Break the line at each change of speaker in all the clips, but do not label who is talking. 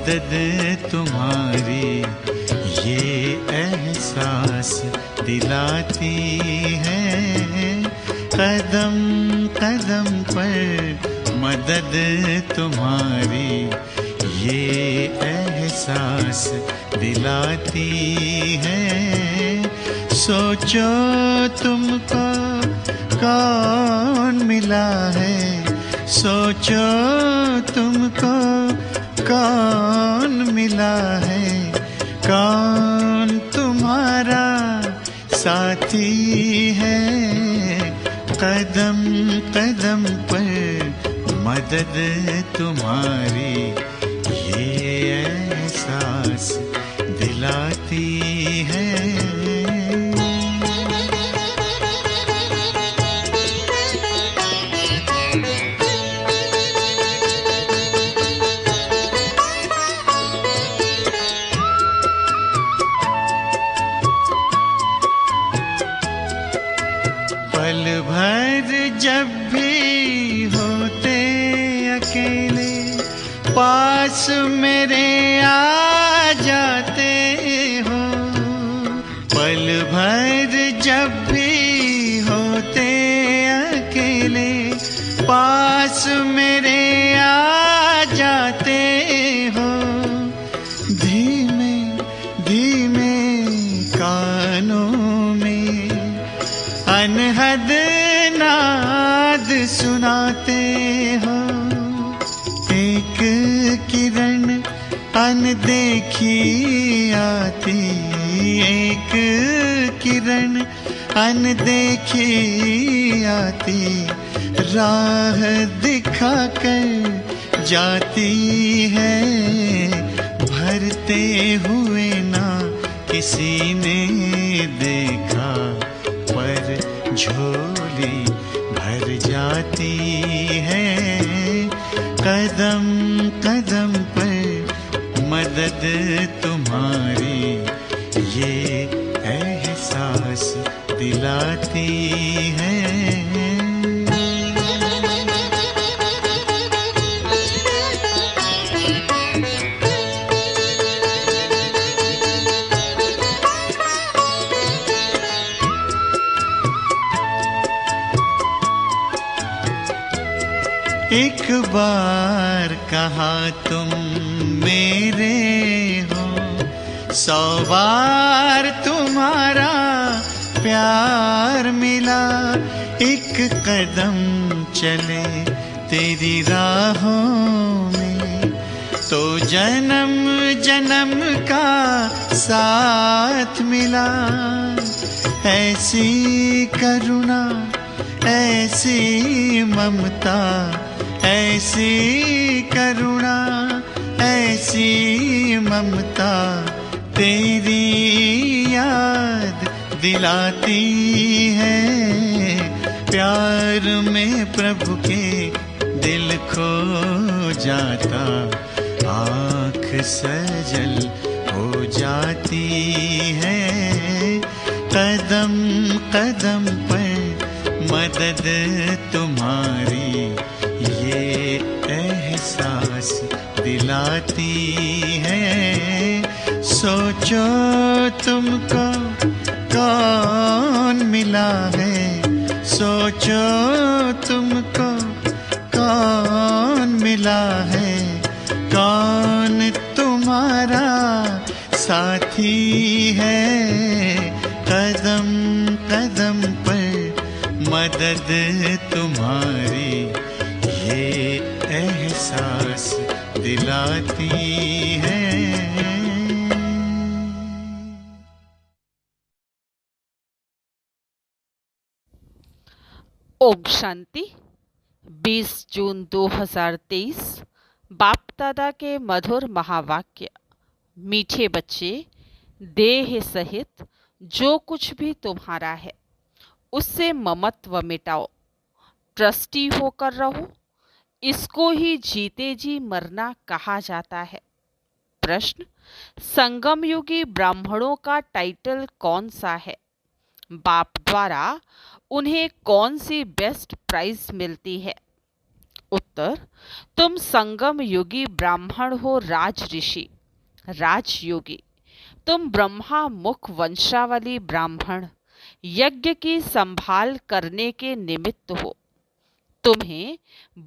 मदद तुम्हारी ये एहसास दिलाती है। कदम कदम पर मदद तुम्हारी ये एहसास दिलाती है। सोचो तुमको कौन मिला है, सोचो तुमको कौन मिला है, कौन तुम्हारा साथी है। कदम कदम पर मदद तुम्हारी ये एहसास दिलाती है। पल भर जब भी होते अकेले पास मेरे आ जाते हो। पल भर जब भी होते अकेले पास मेरे आ जाते हो। धीमे धीमे कानों में अनहद नाद सुनाते हो। एक किरण अनदेखी आती, एक किरण अनदेखी आती, राह दिखाकर जाती है। भरते हुए ना किसी ने देखा पर झोली भर जाती है। कदम कदम पर मदद तुम्हारी ये एहसास दिलाती है। एक बार कहा तुम मेरे हो, 100 बार तुम्हारा प्यार मिला। एक कदम चले तेरी राहों में तो जन्म जन्म का साथ मिला। ऐसी करुणा ऐसी ममता, ऐसी करुणा ऐसी ममता तेरी याद दिलाती है। प्यार में प्रभु के दिल खो जाता, आँख सजल हो जाती है। कदम कदम पर मदद तुम्हारी ये एहसास दिलाती है। सोचो तुमको कौन मिला है, सोचो तुमको कौन मिला है, कौन तुम्हारा साथी है। कदम कदम पर मदद तुम्हारी ये एहसास दिलाती है।
ओम शांति। 20 जून 2023 बाप दादा के मधुर महावाक्य। मीठे बच्चे, देह सहित जो कुछ भी तुम्हारा है उससे ममत्व मिटाओ, ट्रस्टी होकर रहो। इसको ही जीते जी मरना कहा जाता है। प्रश्न, संगम युगी ब्राह्मणों का टाइटल कौन सा है? बाप द्वारा उन्हें कौन सी बेस्ट प्राइज मिलती है? उत्तर, तुम संगम युगी ब्राह्मण हो, राज ऋषि, राजयोगी। तुम ब्रह्मा मुख वंशावली ब्राह्मण, यज्ञ की संभाल करने के निमित्त हो। तुम्हें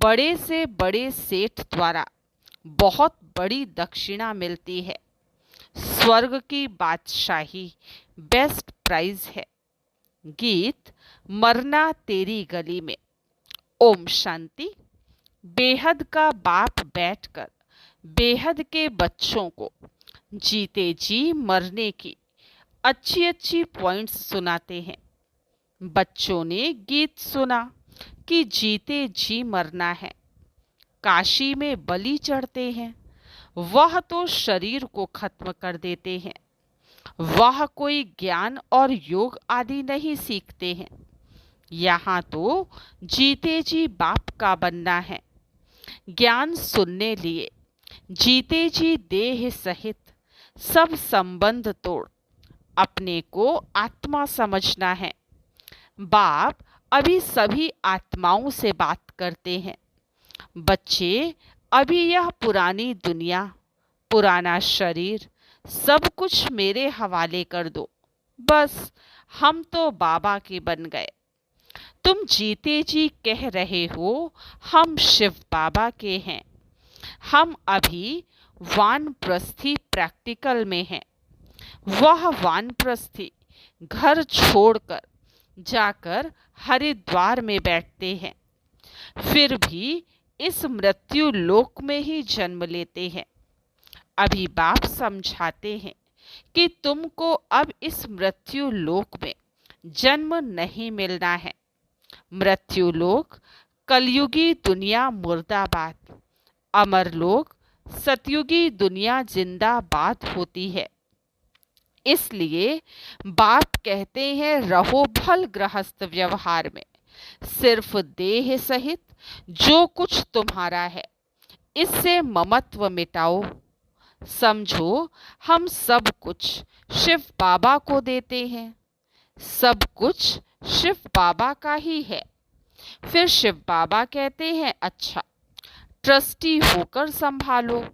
बड़े से बड़े सेठ द्वारा बहुत बड़ी दक्षिणा मिलती है। स्वर्ग की बादशाही बेस्ट प्राइज है। गीत मरना तेरी गली में। ओम शांति। बेहद का बाप बैठकर बेहद के बच्चों को जीते जी मरने की अच्छी अच्छी पॉइंट्स सुनाते हैं। बच्चों ने गीत सुना कि जीते जी मरना है। काशी में बलि चढ़ते हैं, वह तो शरीर को खत्म कर देते हैं। वह कोई ज्ञान और योग आदि नहीं सीखते हैं। यहाँ तो जीते जी बाप का बनना है। ज्ञान सुनने लिए जीते जी देह सहित सब संबंध तोड़ अपने को आत्मा समझना है। बाप अभी सभी आत्माओं से बात करते हैं। बच्चे अभी यह पुरानी दुनिया, पुराना शरीर, सब कुछ मेरे हवाले कर दो, बस हम तो बाबा के बन गए। तुम जीते जी कह रहे हो हम शिव बाबा के हैं। हम अभी वानप्रस्थी प्रैक्टिकल में हैं। वह वानप्रस्थी घर छोड़कर जाकर हरिद्वार में बैठते हैं, फिर भी इस मृत्यु लोक में ही जन्म लेते हैं। अभी बाप समझाते हैं कि तुमको अब इस मृत्यु लोक में जन्म नहीं मिलना है। मृत्यु लोक कलयुगी दुनिया मुर्दाबाद, अमर लोक सतयुगी दुनिया जिंदाबाद होती है। इसलिए बाप कहते हैं रहो भल गृहस्थ व्यवहार में, सिर्फ देह सहित जो कुछ तुम्हारा है इससे ममत्व मिटाओ। समझो हम सब कुछ शिव बाबा को देते हैं, सब कुछ शिव बाबा का ही है। फिर शिव बाबा कहते हैं अच्छा ट्रस्टी होकर संभालो।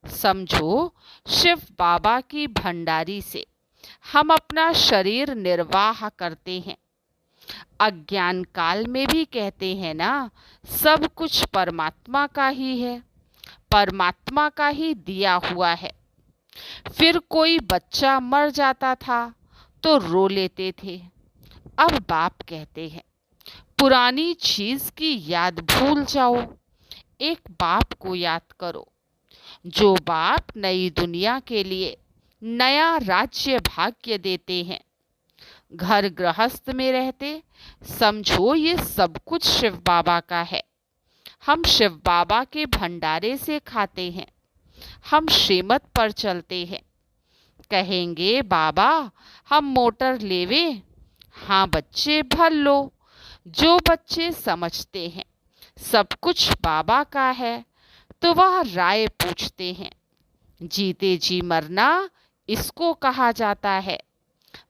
समझो शिव बाबा की भंडारी से हम अपना शरीर निर्वाह करते हैं। अज्ञान काल में भी कहते हैं ना, सब कुछ परमात्मा का ही है, परमात्मा का ही दिया हुआ है। फिर कोई बच्चा मर जाता था तो रो लेते थे। अब बाप कहते हैं पुरानी चीज की याद भूल जाओ, एक बाप को याद करो। जो बाप नई दुनिया के लिए नया राज्य भाग्य देते हैं। घर गृहस्थ में रहते समझो ये सब कुछ शिव बाबा का है। हम शिव बाबा के भंडारे से खाते हैं। हम श्रीमत पर चलते हैं। कहेंगे बाबा हम मोटर लेवे, हाँ बच्चे भर लो। जो बच्चे समझते हैं सब कुछ बाबा का है तो वह राय पूछते हैं। जीते जी मरना इसको कहा जाता है।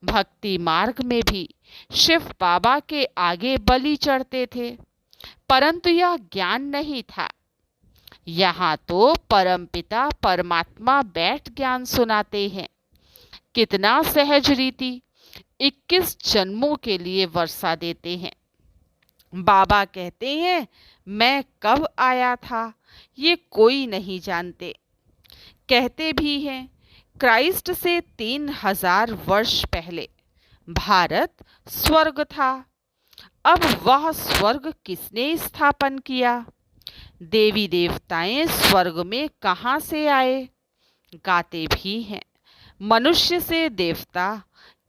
भक्ति मार्ग में भी शिव बाबा के आगे बलि चढ़ते थे, परंतु यह ज्ञान नहीं था। यहाँ तो परमपिता परमात्मा बैठ ज्ञान सुनाते हैं। कितना सहज रीति 21 जन्मों के लिए वर्षा देते हैं। बाबा कहते हैं मैं कब आया था ये कोई नहीं जानते। कहते भी हैं क्राइस्ट से 3000 वर्ष पहले भारत स्वर्ग था। अब वह स्वर्ग किसने स्थापन किया? देवी देवताएं स्वर्ग में कहाँ से आए? गाते भी हैं मनुष्य से देवता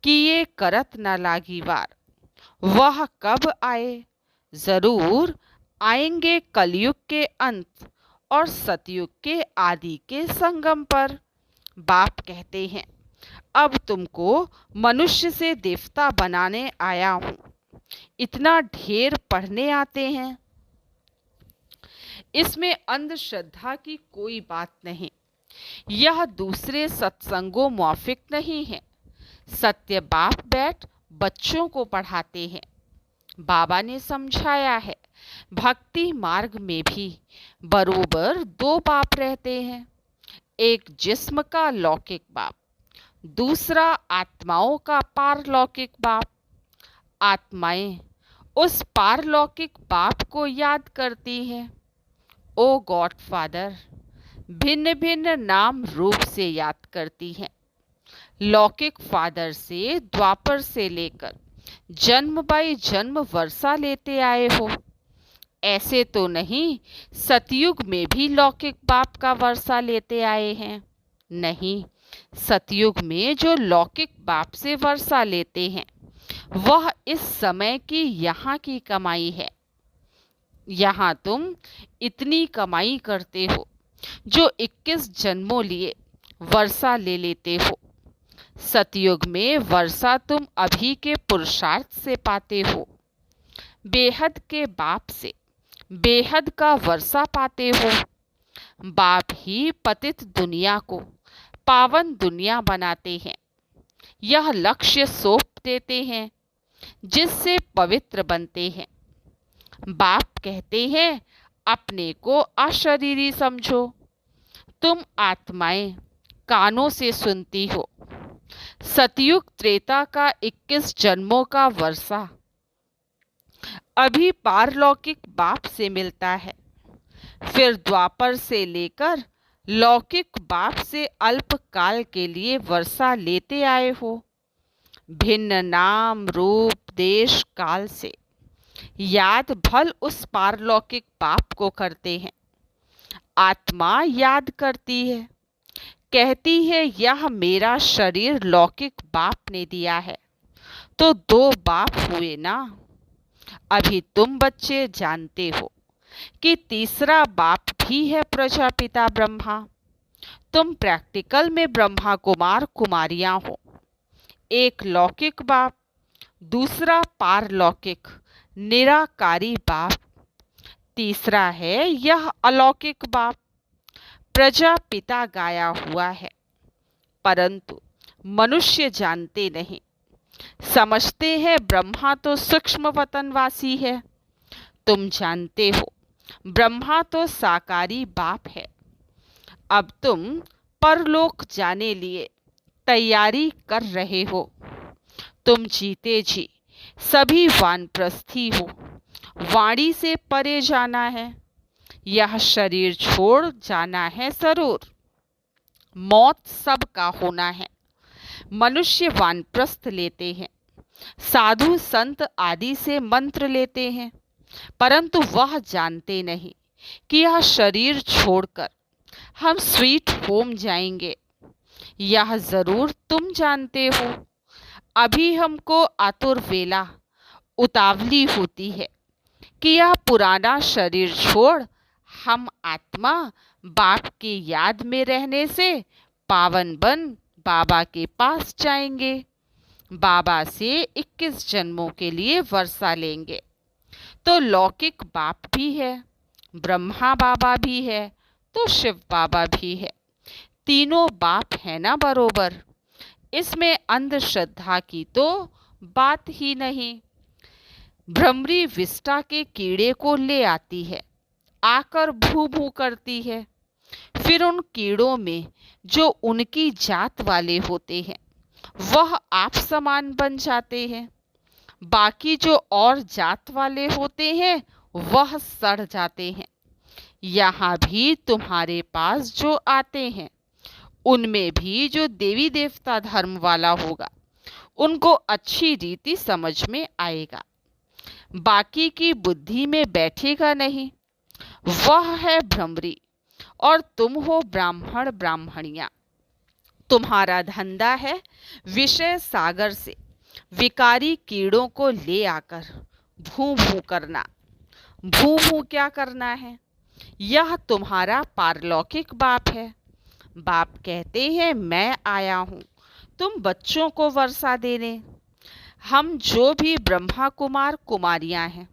किए करत न लागी वार। वह कब आए? जरूर आएंगे कलयुग के अंत और सतयुग के आदि के संगम पर। बाप कहते हैं अब तुमको मनुष्य से देवता बनाने आया हूं। इतना ढेर पढ़ने आते हैं। इसमें अंधश्रद्धा की कोई बात नहीं। यह दूसरे सत्संगों मुआफिक नहीं है। सत्य बाप बैठ बच्चों को पढ़ाते हैं। बाबा ने समझाया है भक्ति मार्ग में भी बरोबर दो बाप रहते हैं। एक जिस्म का लौकिक बाप, दूसरा आत्माओं का पारलौकिक बाप। आत्माएं उस पारलौकिक बाप को याद करती हैं। ओ गॉड फादर भिन्न भिन्न नाम रूप से याद करती हैं। लौकिक फादर से द्वापर से लेकर जन्म बाई जन्म वर्षा लेते आए हो। ऐसे तो नहीं सतयुग में भी लौकिक बाप का वर्षा लेते आए हैं। नहीं, सतयुग में जो लौकिक बाप से वर्षा लेते हैं वह इस समय की यहाँ की कमाई है। यहाँ तुम इतनी कमाई करते हो जो 21 जन्मों लिए वर्षा ले लेते हो। सतयुग में वर्षा तुम अभी के पुरुषार्थ से पाते हो। बेहद के बाप से बेहद का वर्षा पाते हो। बाप ही पतित दुनिया को पावन दुनिया बनाते हैं। यह लक्ष्य सौंप देते हैं जिससे पवित्र बनते हैं। बाप कहते हैं अपने को अशरीरी समझो। तुम आत्माएं कानों से सुनती हो। सतयुग त्रेता का 21 जन्मों का वर्षा अभी पारलौकिक बाप से मिलता है। फिर द्वापर से लेकर लौकिक बाप से अल्पकाल के लिए वर्षा लेते आए हो। भिन्न नाम रूप देश काल से याद भल उस पारलौकिक बाप को करते हैं। आत्मा याद करती है, कहती है यह मेरा शरीर लौकिक बाप ने दिया है। तो दो बाप हुए ना। अभी तुम बच्चे जानते हो कि तीसरा बाप भी है प्रजापिता ब्रह्मा। तुम प्रैक्टिकल में ब्रह्मा कुमार कुमारियां हो। एक लौकिक बाप, दूसरा पारलौकिक निराकारी बाप, तीसरा है यह अलौकिक बाप प्रजापिता गाया हुआ है। परंतु मनुष्य जानते नहीं, समझते हैं ब्रह्मा तो सूक्ष्म वतनवासी है। तुम जानते हो ब्रह्मा तो साकारी बाप है। अब तुम परलोक जाने लिए तैयारी कर रहे हो। तुम जीते जी सभी वानप्रस्थी हो। वाणी से परे जाना है। यह शरीर छोड़ जाना है जरूर। मौत सबका होना है। मनुष्य वानप्रस्थ लेते हैं, साधु संत आदि से मंत्र लेते हैं, परंतु वह जानते नहीं कि यह शरीर छोड़कर हम स्वीट होम जाएंगे। यह जरूर तुम जानते हो। अभी हमको आतुर वेला उतावली होती है कि यह पुराना शरीर छोड़ हम आत्मा बाप की याद में रहने से पावन बन बाबा के पास जाएंगे। बाबा से 21 जन्मों के लिए वर्षा लेंगे। तो लौकिक बाप भी है, ब्रह्मा बाबा भी है, तो शिव बाबा भी है। तीनों बाप है ना बरोबर। इसमें अंधश्रद्धा की तो बात ही नहीं। भ्रमरी विष्टा के कीड़े को ले आती है, आकर भू भू करती है। फिर उन कीड़ों में जो उनकी जात वाले होते हैं वह आप समान बन जाते हैं। बाकी जो और जात वाले होते हैं वह सड़ जाते हैं। यहाँ भी तुम्हारे पास जो आते हैं उनमें भी जो देवी देवता धर्म वाला होगा उनको अच्छी रीति समझ में आएगा। बाकी की बुद्धि में बैठेगा नहीं। वह है भ्रमरी और तुम हो ब्राह्मण ब्राह्मणियाँ। तुम्हारा धंधा है विषय सागर से विकारी कीड़ों को ले आकर भू भू करना। भू भू क्या करना है? यह तुम्हारा पारलौकिक बाप है। बाप कहते हैं मैं आया हूँ तुम बच्चों को वर्षा देने। हम जो भी ब्रह्मा कुमार कुमारियाँ हैं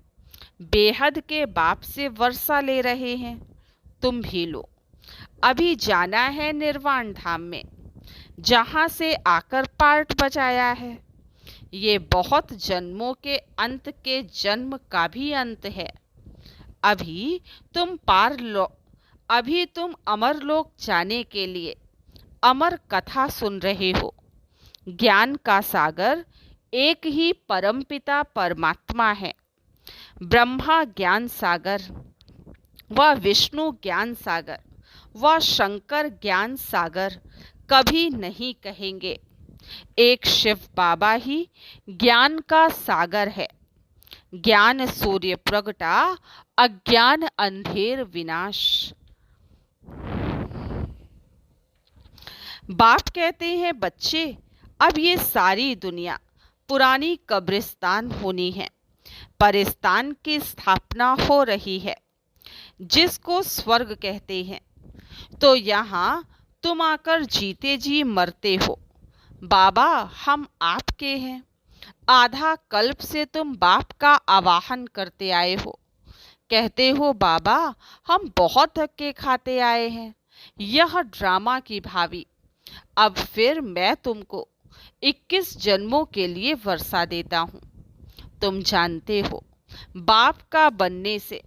बेहद के बाप से वर्षा ले रहे हैं। तुम भी लो। अभी जाना है निर्वाण धाम में, जहाँ से आकर पार्ट बजाया है। ये बहुत जन्मों के अंत के जन्म का भी अंत है। अभी तुम अमरलोक जाने के लिए अमर कथा सुन रहे हो। ज्ञान का सागर एक ही परमपिता परमात्मा है। ब्रह्मा ज्ञान सागर व विष्णु ज्ञान सागर व शंकर ज्ञान सागर कभी नहीं कहेंगे। एक शिव बाबा ही ज्ञान का सागर है। ज्ञान सूर्य प्रगटा, अज्ञान अंधेर विनाश। बाप कहते हैं, बच्चे, अब ये सारी दुनिया पुरानी कब्रिस्तान होनी है। परिस्तान की स्थापना हो रही है, जिसको स्वर्ग कहते हैं। तो यहाँ तुम आकर जीते जी मरते हो। बाबा, हम आपके हैं। आधा कल्प से तुम बाप का आवाहन करते आए हो। कहते हो, बाबा, हम बहुत धक्के खाते आए हैं। यह ड्रामा की भावी। अब फिर मैं तुमको 21 जन्मों के लिए वर्षा देता हूँ। तुम जानते हो, बाप का बनने से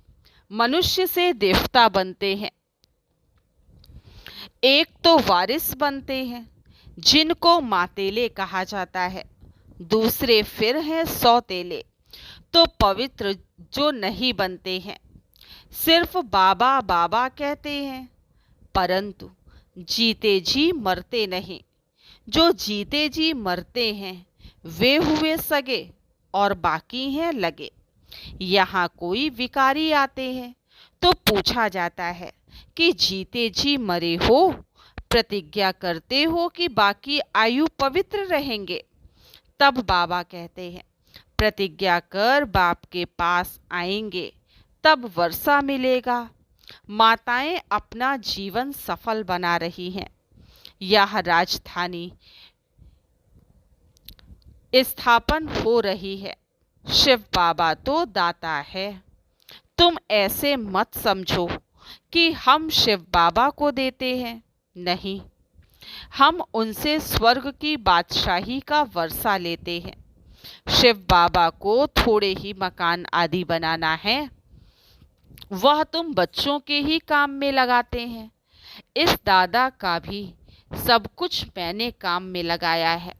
मनुष्य से देवता बनते हैं। एक तो वारिस बनते हैं, जिनको मातेले कहा जाता है। दूसरे फिर हैं सौतेले, तो पवित्र, जो नहीं बनते हैं। सिर्फ बाबा बाबा कहते हैं, परंतु जीते जी मरते नहीं। जो जीते जी मरते हैं वे हुए सगे और बाकी हैं लगे। यहाँ कोई विकारी आते हैं तो पूछा जाता है कि जीते जी मरे हो, प्रतिज्ञा करते हो कि बाकी आयु पवित्र रहेंगे। तब बाबा कहते हैं, प्रतिज्ञा कर बाप के पास आएंगे, तब वर्षा मिलेगा। माताएं अपना जीवन सफल बना रही हैं। यह राजधानी स्थापन हो रही है। शिव बाबा तो दाता है। तुम ऐसे मत समझो कि हम शिव बाबा को देते हैं। नहीं, हम उनसे स्वर्ग की बादशाही का वर्षा लेते हैं। शिव बाबा को थोड़े ही मकान आदि बनाना है, वह तुम बच्चों के ही काम में लगाते हैं। इस दादा का भी सब कुछ मैंने काम में लगाया है,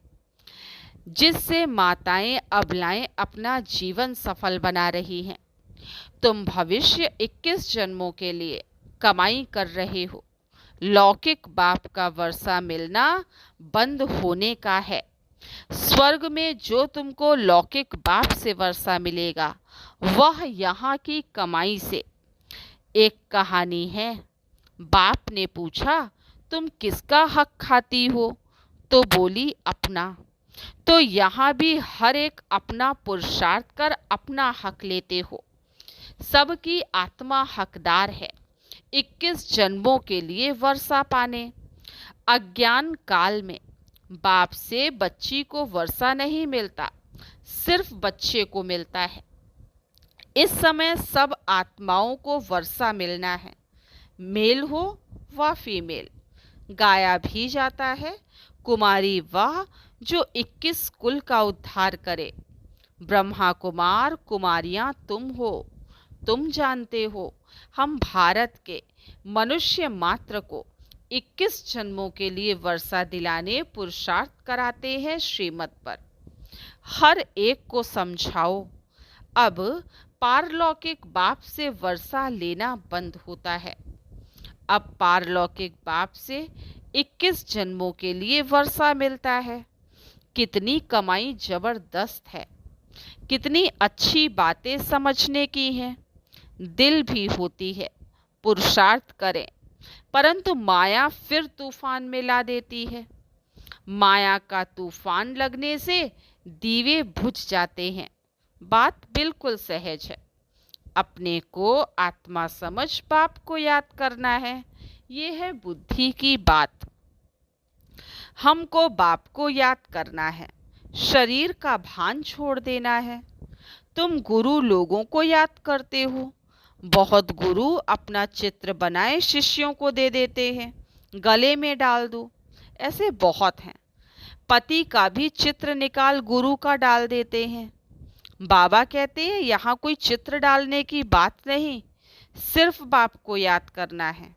जिससे माताएं अबलाएं अपना जीवन सफल बना रही हैं। तुम भविष्य 21 जन्मों के लिए कमाई कर रहे हो। लौकिक बाप का वर्षा मिलना बंद होने का है। स्वर्ग में जो तुमको लौकिक बाप से वर्षा मिलेगा, वह यहाँ की कमाई से। एक कहानी है। बाप ने पूछा, तुम किसका हक खाती हो? तो बोली, अपना। तो यहाँ भी हर एक अपना पुरुषार्थ कर अपना हक लेते हो। सबकी आत्मा हकदार है 21 जन्मों के लिए वर्षा पाने। अज्ञान काल में बाप से बच्ची को वर्षा नहीं मिलता, सिर्फ बच्चे को मिलता है। इस समय सब आत्माओं को वर्षा मिलना है, मेल हो व फीमेल। गाया भी जाता है, कुमारी वह जो 21 कुल का उद्धार करे। ब्रह्मा कुमार कुमारियां तुम हो। तुम जानते हो, हम भारत के मनुष्य मात्र को 21 जन्मों के लिए वर्षा दिलाने पुरुषार्थ कराते हैं श्रीमत पर। हर एक को समझाओ। अब पारलौकिक बाप से वर्षा लेना बंद होता है। अब पारलौकिक बाप से 21 जन्मों के लिए वर्षा मिलता है। कितनी कमाई जबरदस्त है, कितनी अच्छी बातें समझने की हैं। दिल भी होती है, पुरुषार्थ करें, परंतु माया फिर तूफान में ला देती है। माया का तूफान लगने से दीवे बुझ जाते हैं। बात बिल्कुल सहज है। अपने को आत्मा समझ बाप को याद करना है। ये है बुद्धि की बात। हमको बाप को याद करना है, शरीर का भान छोड़ देना है। तुम गुरु लोगों को याद करते हो। बहुत गुरु अपना चित्र बनाए शिष्यों को दे देते हैं, गले में डाल दो। ऐसे बहुत हैं। पति का भी चित्र निकाल गुरु का डाल देते हैं। बाबा कहते हैं, यहाँ कोई चित्र डालने की बात नहीं, सिर्फ बाप को याद करना है।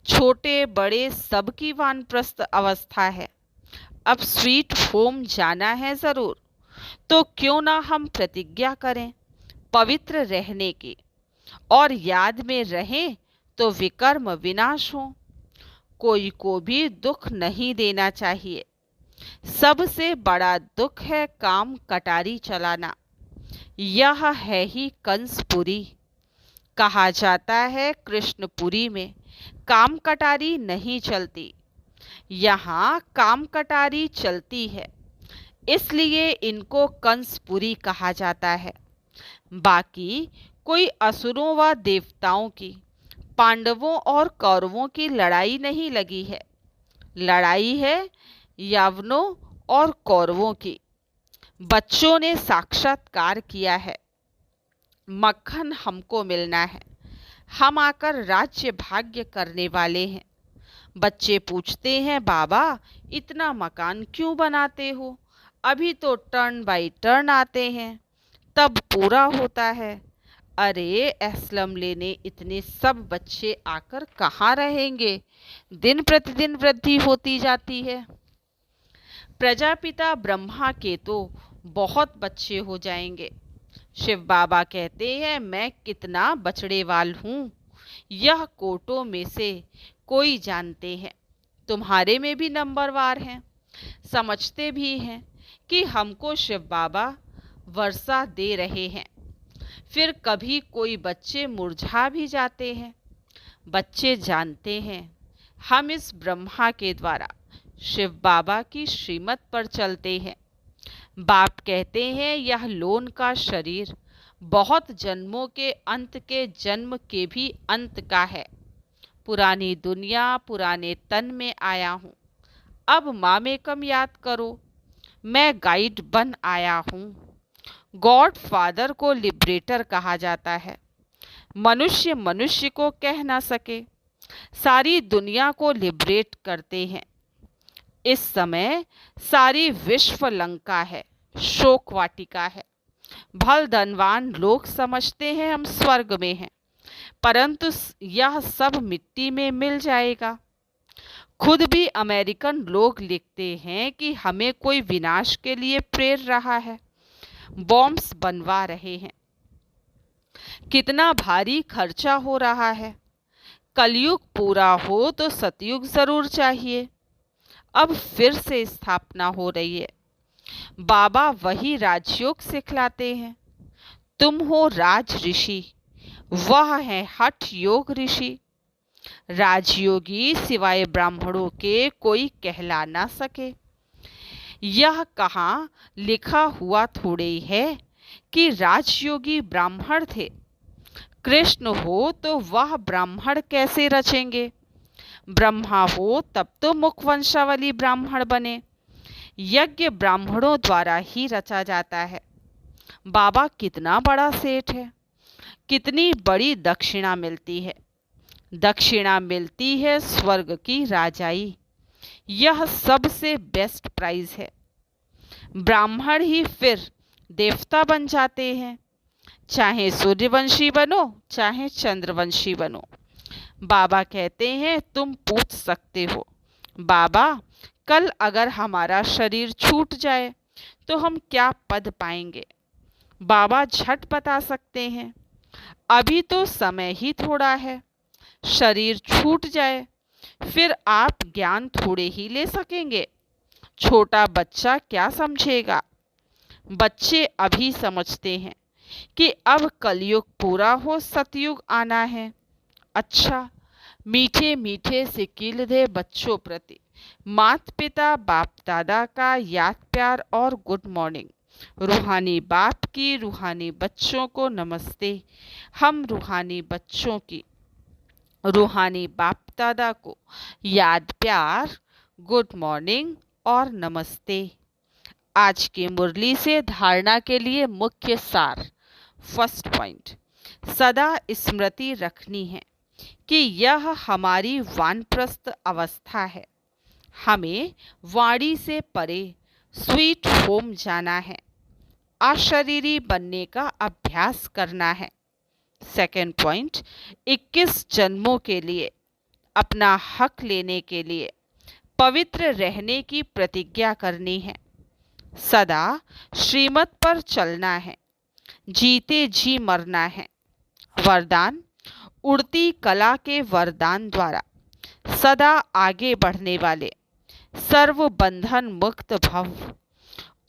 छोटे बड़े सबकी वानप्रस्थ अवस्था है। अब स्वीट होम जाना है जरूर, तो क्यों ना हम प्रतिज्ञा करें पवित्र रहने की, और याद में रहें तो विकर्म विनाश हो। कोई को भी दुख नहीं देना चाहिए। सबसे बड़ा दुख है काम कटारी चलाना। यह है ही कंसपुरी। कहा जाता है कृष्णपुरी में काम कटारी नहीं चलती, यहाँ काम कटारी चलती है, इसलिए इनको कंसपुरी कहा जाता है। बाकी कोई असुरों व देवताओं की, पांडवों और कौरवों की लड़ाई नहीं लगी है। लड़ाई है यावनों और कौरवों की। बच्चों ने साक्षात्कार किया है, मक्खन हमको मिलना है, हम आकर राज्य भाग्य करने वाले हैं। बच्चे पूछते हैं बाबा इतना मकान क्यों बनाते हो, अभी तो टर्न बाई टर्न आते हैं तब पूरा होता है। अरे एस्लम लेने इतने सब बच्चे आकर कहाँ रहेंगे, दिन प्रतिदिन वृद्धि होती जाती है। प्रजापिता ब्रह्मा के तो बहुत बच्चे हो जाएंगे। शिव बाबा कहते हैं मैं कितना बछड़ेवाल हूँ, यह कोटों में से कोई जानते हैं। तुम्हारे में भी नंबरवार हैं, समझते भी हैं कि हमको शिव बाबा वर्षा दे रहे हैं। फिर कभी कोई बच्चे मुरझा भी जाते हैं। बच्चे जानते हैं हम इस ब्रह्मा के द्वारा शिव बाबा की श्रीमत पर चलते हैं। बाप कहते हैं यह लोन का शरीर बहुत जन्मों के अंत के जन्म के भी अंत का है। पुरानी दुनिया पुराने तन में आया हूँ, अब मामेकम याद करो, मैं गाइड बन आया हूँ। गॉड फादर को लिबरेटर कहा जाता है। मनुष्य मनुष्य को कह ना सके, सारी दुनिया को लिबरेट करते हैं। इस समय सारी विश्व लंका है, शोक वाटिका है। भल धनवान लोग समझते हैं हम स्वर्ग में हैं, परंतु यह सब मिट्टी में मिल जाएगा। खुद भी अमेरिकन लोग लिखते हैं कि हमें कोई विनाश के लिए प्रेर रहा है, बॉम्ब्स बनवा रहे हैं। कितना भारी खर्चा हो रहा है। कलयुग पूरा हो तो सतयुग जरूर चाहिए। अब फिर से स्थापना हो रही है। बाबा वही राजयोग सिखलाते हैं। तुम हो राज ऋषि, वह है हठ योग ऋषि। राजयोगी सिवाय ब्राह्मणों के कोई कहला ना सके। यह कहाँ लिखा हुआ थोड़े ही है कि राजयोगी ब्राह्मण थे। कृष्ण हो तो वह ब्राह्मण कैसे रचेंगे। ब्रह्मा हो तब तो मुखवंशावली ब्राह्मण बने। यज्ञ ब्राह्मणों द्वारा ही रचा जाता है। बाबा कितना बड़ा सेठ है, कितनी बड़ी दक्षिणा मिलती है। दक्षिणा मिलती है स्वर्ग की राजाई। यह सबसे बेस्ट प्राइज है। ब्राह्मण ही फिर देवता बन जाते हैं, चाहे सूर्यवंशी बनो चाहे चंद्रवंशी बनो। बाबा कहते हैं तुम पूछ सकते हो बाबा कल अगर हमारा शरीर छूट जाए तो हम क्या पद पाएंगे। बाबा झट बता सकते हैं, अभी तो समय ही थोड़ा है। शरीर छूट जाए फिर आप ज्ञान थोड़े ही ले सकेंगे। छोटा बच्चा क्या समझेगा। बच्चे अभी समझते हैं कि अब कलयुग पूरा हो सतयुग आना है। अच्छा, मीठे मीठे से कील दे बच्चों प्रति मात पिता बाप दादा का याद प्यार और गुड मॉर्निंग। रूहानी बाप की रूहानी बच्चों को नमस्ते। हम रूहानी बच्चों की रूहानी बाप दादा को याद प्यार, गुड मॉर्निंग और नमस्ते। आज की मुरली से धारणा के लिए मुख्य सार। फर्स्ट पॉइंट, सदा स्मृति रखनी है कि यह हमारी वानप्रस्थ अवस्था है। हमें वाणी से परे स्वीट होम जाना है। अशरीरी बनने का अभ्यास करना है। सेकंड पॉइंट, 21 जन्मों के लिए अपना हक लेने के लिए पवित्र रहने की प्रतिज्ञा करनी है। सदा श्रीमत पर चलना है, जीते जी मरना है। वरदान, उड़ती कला के वरदान द्वारा सदा आगे बढ़ने वाले सर्व बंधन मुक्त भव।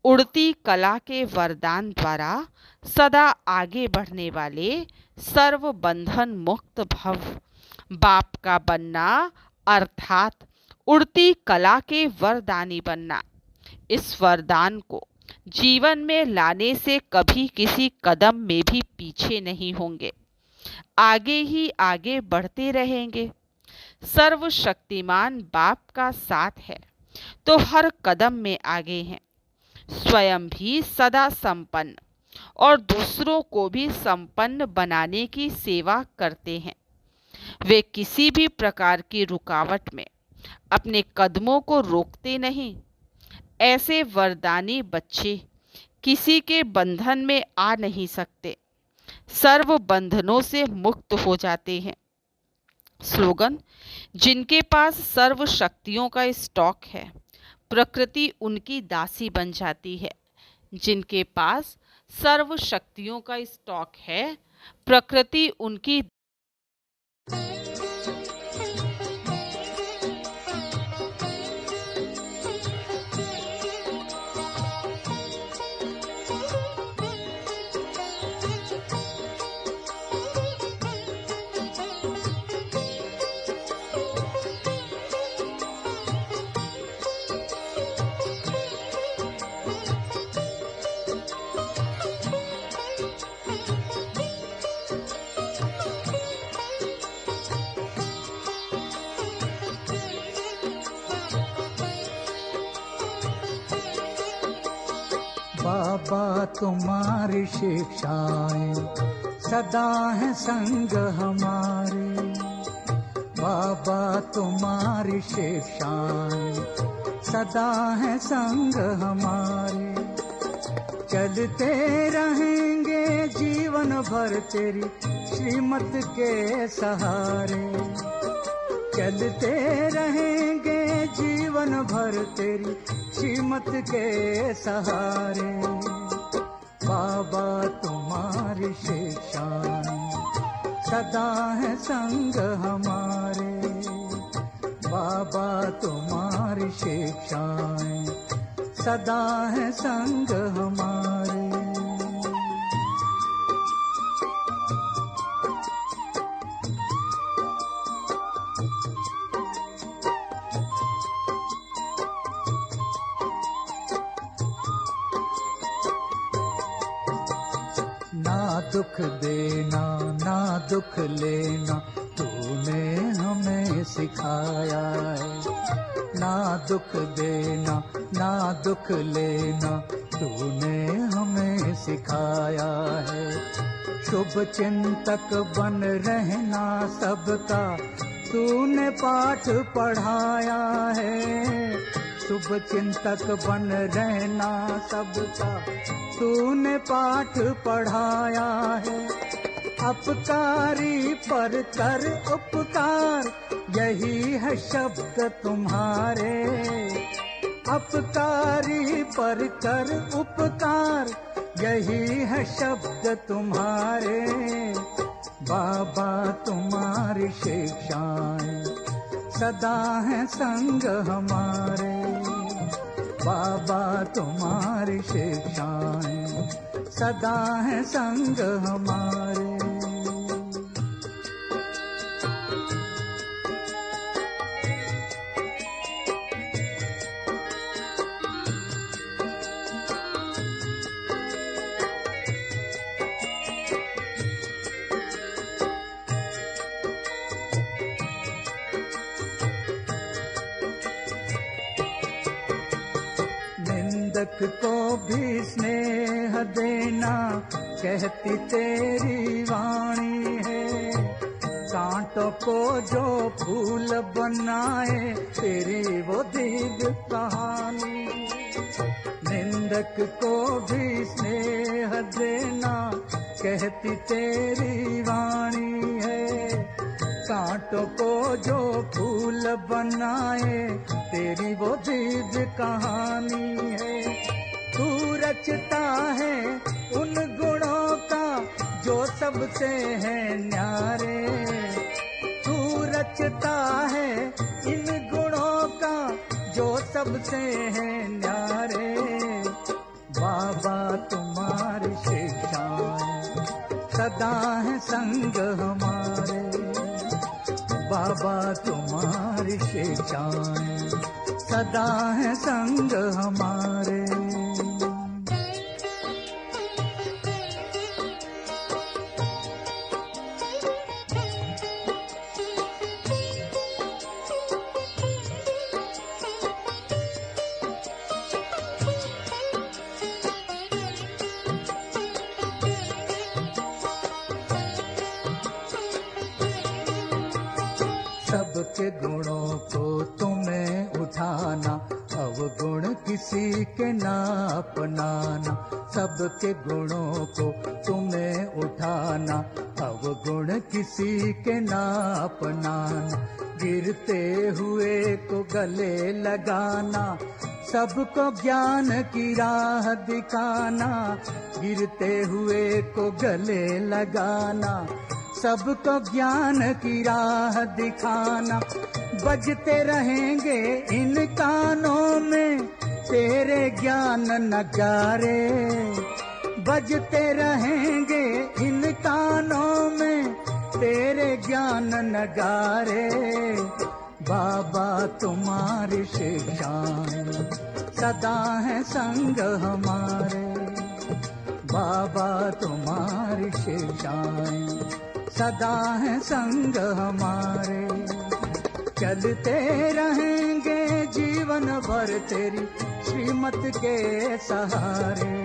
उड़ती कला के वरदान द्वारा सदा आगे बढ़ने वाले सर्व बंधन मुक्त भव। बाप का बनना अर्थात उड़ती कला के वरदानी बनना। इस वरदान को जीवन में लाने से कभी किसी कदम में भी पीछे नहीं होंगे, आगे ही आगे बढ़ते रहेंगे। सर्वशक्तिमान बाप का साथ है तो हर कदम में आगे हैं। स्वयं भी सदा संपन्न और दूसरों को भी संपन्न बनाने की सेवा करते हैं। वे किसी भी प्रकार की रुकावट में अपने कदमों को रोकते नहीं। ऐसे वरदानी बच्चे किसी के बंधन में आ नहीं सकते, सर्व बंधनों से मुक्त हो जाते हैं। स्लोगन, जिनके पास सर्व शक्तियों का स्टॉक है, प्रकृति उनकी दासी बन जाती है। जिनके पास सर्व शक्तियों का स्टॉक है, प्रकृति उनकी
बाबा तुम्हारी शिक्षाएं सदा है संग हमारे। बाबा तुम्हारी शिक्षाएं सदा है संग हमारे। चलते रहेंगे जीवन भर तेरी श्रीमत के सहारे। चलते रहेंगे जीवन भर तेरी श्रीमत के सहारे। बाबा तुम्हारी शिक्षाएं सदा है संग हमारे। बाबा तुम्हारी शिक्षाएं सदा है संग हमारे। दुख देना ना दुख लेना तूने हमें सिखाया है। ना दुख देना ना दुख लेना तूने हमें सिखाया है। शुभ चिंतक बन रहना सबका तूने पाठ पढ़ाया है। शुभ चिंतक बन रहना सबका तूने पाठ पढ़ाया है। अपकारी पर कर उपकार यही है शब्द तुम्हारे। अपकारी पर कर उपकार यही है शब्द तुम्हारे। बाबा तुम्हारी शिक्षाएं सदा है संग हमारे। बाबा तुम्हारी शिक्षाएं सदा है संग हमारे। निंदक को भी स्नेह देना कहती तेरी वाणी है। कांटों को जो फूल बनाए तेरी वो दिव्य कहानी। निंदक को भी स्नेह देना कहती तेरी वाणी है। कांटों को जो फूल बनाए तेरी वो दिव्य कहानी है। तू रचता है उन गुणों का जो सबसे है न्यारे। तू रचता है इन गुणों का जो सबसे है न्यारे। बाबा तुम्हारी शिक्षाएं सदा है संग हमारे। बाबा तुम्हारी शिक्षाएं सदा है संग हमारे। सबके गुणों को तुम्हें उठाना, अवगुण किसी के ना अपनाना। सबके गुणों को तुम्हें उठाना, अवगुण किसी के ना अपनाना। गिरते हुए को गले लगाना, सबको ज्ञान की राह दिखाना। गिरते हुए को गले लगाना, सबको ज्ञान की राह दिखाना। बजते रहेंगे इन कानों में तेरे ज्ञान नगारे। बजते रहेंगे इन कानों में तेरे ज्ञान नगारे। बाबा तुम्हारी शिक्षाएं सदा है संग हमारे। बाबा तुम्हारी शिक्षाएं सदा है संग हमारे। चलते रहेंगे जीवन भर तेरी श्रीमत के सहारे।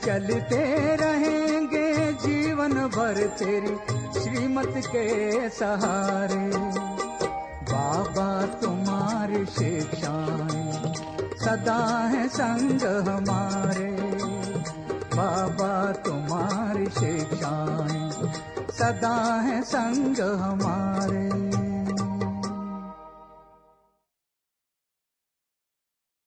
चलते रहेंगे जीवन भर तेरी श्रीमत के सहारे। बाबा तुम्हारी शिक्षाएं सदा है संग हमारे। बाबा तुम्हारी शिक्षाएं सदा है संग हमारे।